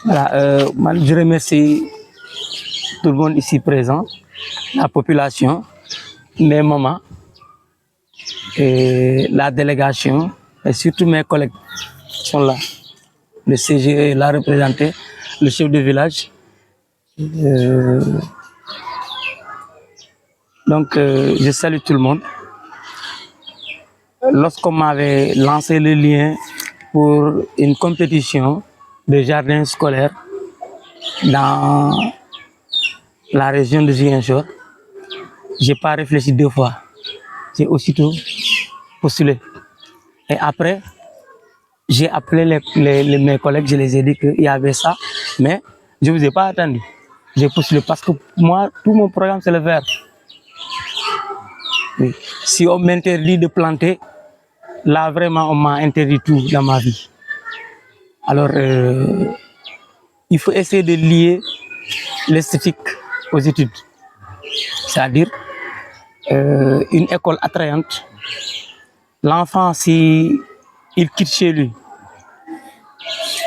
Voilà, je remercie tout le monde ici présent, la population, mes mamans, et la délégation, et surtout mes collègues qui sont là. Le CGE l'a représenté, le chef de village. Donc, je salue tout le monde. Lorsqu'on m'avait lancé le lien pour une compétition de jardin scolaire dans la région de Ziguinchor, je n'ai pas réfléchi 2 fois. J'ai aussitôt postulé. Et après, j'ai appelé mes collègues, je les ai dit qu'il y avait ça, mais je ne vous ai pas attendu. J'ai postulé parce que moi, tout mon programme, c'est le vert. Oui. Si on m'interdit de planter, là, vraiment, on m'a interdit tout dans ma vie. Alors, il faut essayer de lier l'esthétique aux études. C'est-à-dire, une école attrayante. L'enfant, si il quitte chez lui,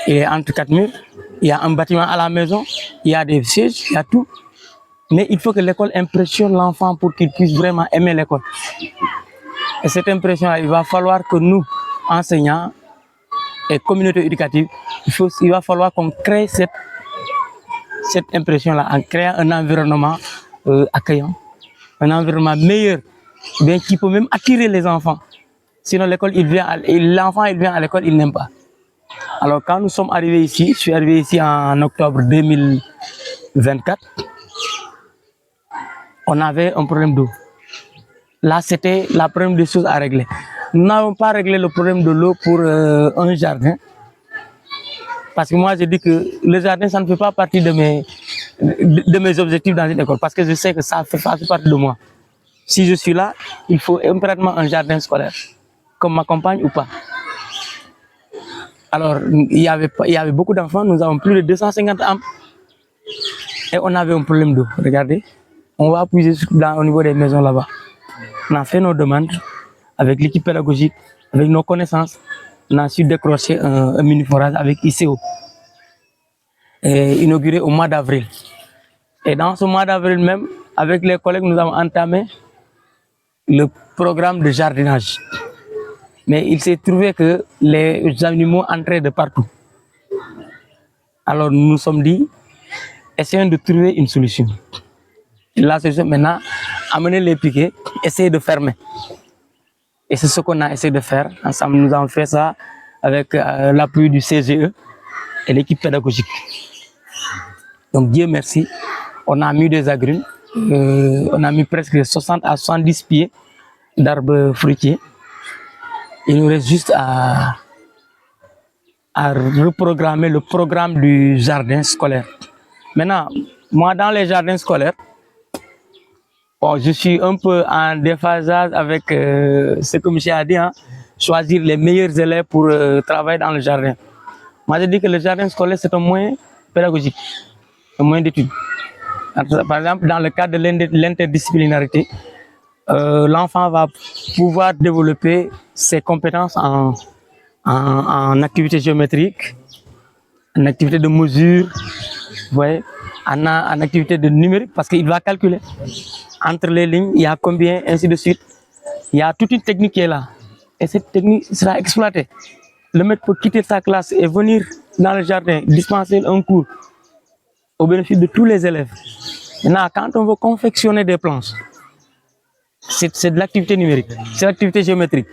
il est entre 4 murs, il y a un bâtiment à la maison, il y a des sièges, il y a tout. Mais il faut que l'école impressionne l'enfant pour qu'il puisse vraiment aimer l'école. Et cette impression, il va falloir que nous, enseignants et communauté éducative, il va falloir qu'on crée cette impression-là en créant un environnement accueillant, un environnement meilleur, bien qui peut même attirer les enfants. Sinon, l'enfant il vient à l'école, il n'aime pas. Alors, quand nous sommes arrivés ici, je suis arrivé ici en octobre 2024, on avait un problème d'eau. Là, c'était la première des choses à régler. Nous n'avons pas réglé le problème de l'eau pour un jardin. Parce que moi, je dis que le jardin, ça ne fait pas partie de mes objectifs dans une école. Parce que je sais que ça fait partie de moi. Si je suis là, il faut impérativement un jardin scolaire. Qu'on m'accompagne ou pas. Alors, il y avait beaucoup d'enfants. Nous avons plus de 250 enfants. Et on avait un problème d'eau. Regardez. On va puiser au niveau des maisons là-bas. On a fait nos demandes avec l'équipe pédagogique, avec nos connaissances. On a su décrocher un mini-forage avec ICO, inauguré au mois d'avril. Et dans ce mois d'avril même, avec les collègues, nous avons entamé le programme de jardinage. Mais il s'est trouvé que les animaux entraient de partout. Alors nous nous sommes dit, essayons de trouver une solution. Et la solution maintenant, amener les piquets, essayer de fermer. Et c'est ce qu'on a essayé de faire. Ensemble, nous avons fait ça avec l'appui du CGE et l'équipe pédagogique. Donc Dieu merci, on a mis des agrumes, on a mis presque 60 à 70 pieds d'arbres fruitiers. Il nous reste juste à reprogrammer le programme du jardin scolaire. Maintenant, moi dans les jardins scolaires, bon, je suis un peu en déphasage avec ce que M. a dit, hein, choisir les meilleurs élèves pour travailler dans le jardin. Moi, je dis que le jardin scolaire, c'est un moyen pédagogique, un moyen d'étude. Par exemple, dans le cadre de l'interdisciplinarité, l'enfant va pouvoir développer ses compétences en activité géométrique, en activité de mesure, vous voyez, en activité de numérique, parce qu'il va calculer. Entre les lignes, il y a combien, ainsi de suite. Il y a toute une technique qui est là. Et cette technique sera exploitée. Le maître peut quitter sa classe et venir dans le jardin, dispenser un cours au bénéfice de tous les élèves. Maintenant, quand on veut confectionner des planches, c'est de l'activité numérique, c'est l'activité géométrique.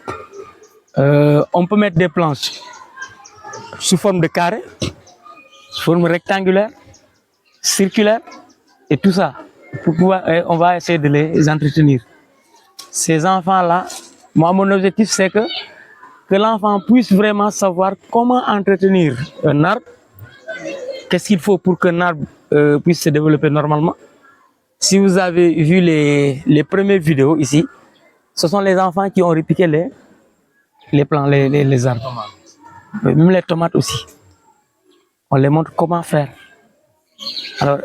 On peut mettre des planches sous forme de carré, sous forme rectangulaire, circulaire, et tout ça. Pour pouvoir, on va essayer de les entretenir. Ces enfants-là, moi, mon objectif, c'est que l'enfant puisse vraiment savoir comment entretenir un arbre, qu'est-ce qu'il faut pour qu'un arbre puisse se développer normalement. Si vous avez vu les premières vidéos ici, ce sont les enfants qui ont repiqué les plants, les arbres. Même les tomates aussi. On les montre comment faire. Alors,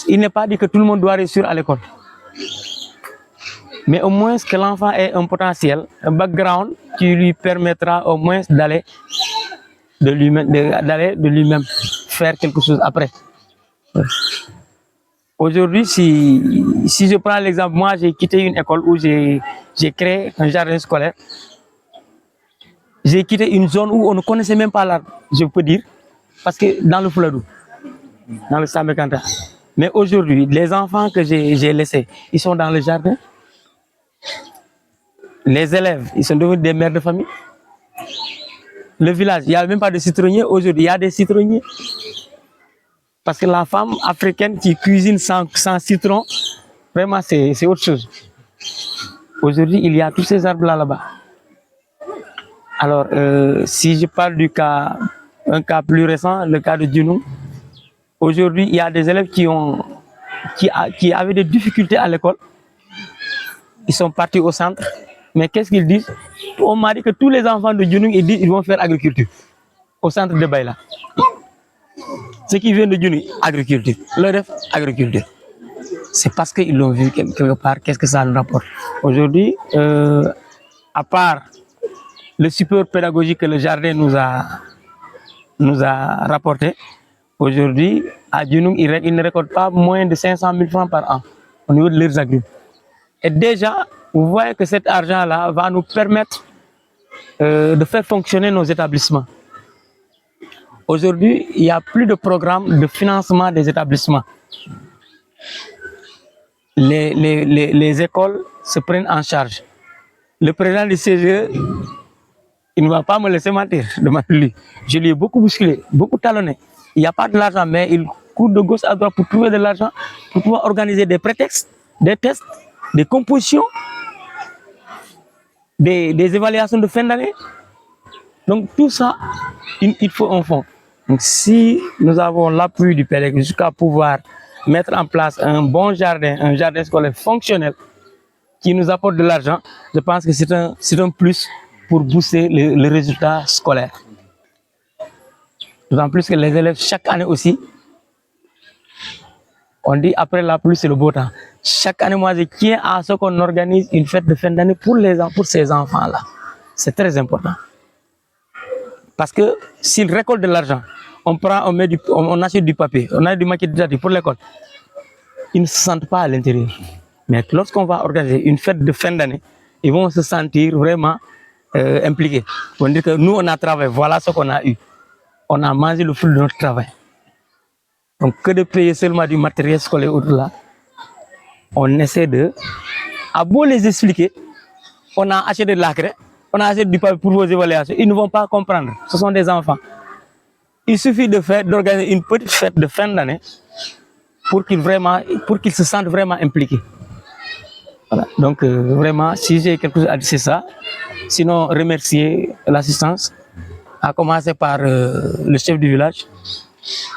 il n'est pas dit que tout le monde doit réussir à l'école. Mais au moins que l'enfant ait un potentiel, un background qui lui permettra au moins d'aller de lui-même faire quelque chose après. Aujourd'hui, si je prends l'exemple, moi j'ai quitté une école où j'ai créé un jardin scolaire. J'ai quitté une zone où on ne connaissait même pas l'arbre, je peux dire, parce que dans le Fouladou, dans le Samekanta. Mais aujourd'hui, les enfants que j'ai laissés, ils sont dans le jardin. Les élèves, ils sont devenus des mères de famille. Le village, il n'y a même pas de citronniers. Aujourd'hui, il y a des citronniers. Parce que la femme africaine qui cuisine sans citron, vraiment, c'est autre chose. Aujourd'hui, il y a tous ces arbres-là là-bas. Alors, si je parle du cas, un cas plus récent, le cas de Djounou, aujourd'hui, il y a des élèves qui avaient des difficultés à l'école. Ils sont partis au centre. Mais qu'est-ce qu'ils disent? On m'a dit que tous les enfants de Djounou, ils disent qu'ils vont faire agriculture au centre de Baïla. Ceux qui viennent de Djounou, agriculture. Le reste, agriculture. C'est parce qu'ils l'ont vu quelque part. Qu'est-ce que ça nous rapporte? Aujourd'hui, à part le support pédagogique que le jardin nous a rapporté, aujourd'hui, à Djounou, ils ne récoltent pas moins de 500 000 francs par an au niveau de leurs agricultures. Et déjà, vous voyez que cet argent-là va nous permettre de faire fonctionner nos établissements. Aujourd'hui, il n'y a plus de programme de financement des établissements. Les écoles se prennent en charge. Le président du CGE, il ne va pas me laisser mentir. Je lui ai beaucoup bousculé, beaucoup talonné. Il n'y a pas de l'argent, mais il court de gauche à droite pour trouver de l'argent, pour pouvoir organiser des prétextes, des tests, des compositions, des évaluations de fin d'année. Donc tout ça, il faut un fonds. Donc si nous avons l'appui du PEDEC jusqu'à pouvoir mettre en place un bon jardin, un jardin scolaire fonctionnel qui nous apporte de l'argent, je pense que c'est un plus pour booster le résultat scolaire. D'autant plus que les élèves, chaque année aussi, on dit après la pluie, c'est le beau temps. Chaque année, moi, je tiens à ce qu'on organise une fête de fin d'année pour ces enfants-là. C'est très important. Parce que s'ils récoltent de l'argent, on achète du papier, on a du maquillage pour l'école. Ils ne se sentent pas à l'intérieur. Mais lorsqu'on va organiser une fête de fin d'année, ils vont se sentir vraiment impliqués. On dit que nous, on a travaillé, voilà ce qu'on a eu. On a mangé le fruit de notre travail. Donc, que de payer seulement du matériel scolaire au-delà, on essaie de, à beau les expliquer, on a acheté de l'acre, on a acheté du papier pour vos évaluations, ils ne vont pas comprendre, ce sont des enfants. Il suffit d'organiser une petite fête de fin d'année pour qu'ils se sentent vraiment impliqués. Voilà. Donc, vraiment, si j'ai quelque chose à dire, c'est ça. Sinon, remercier l'assistance, à commencer par le chef du village,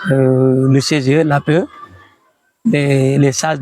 le CGE, l'APE, les sages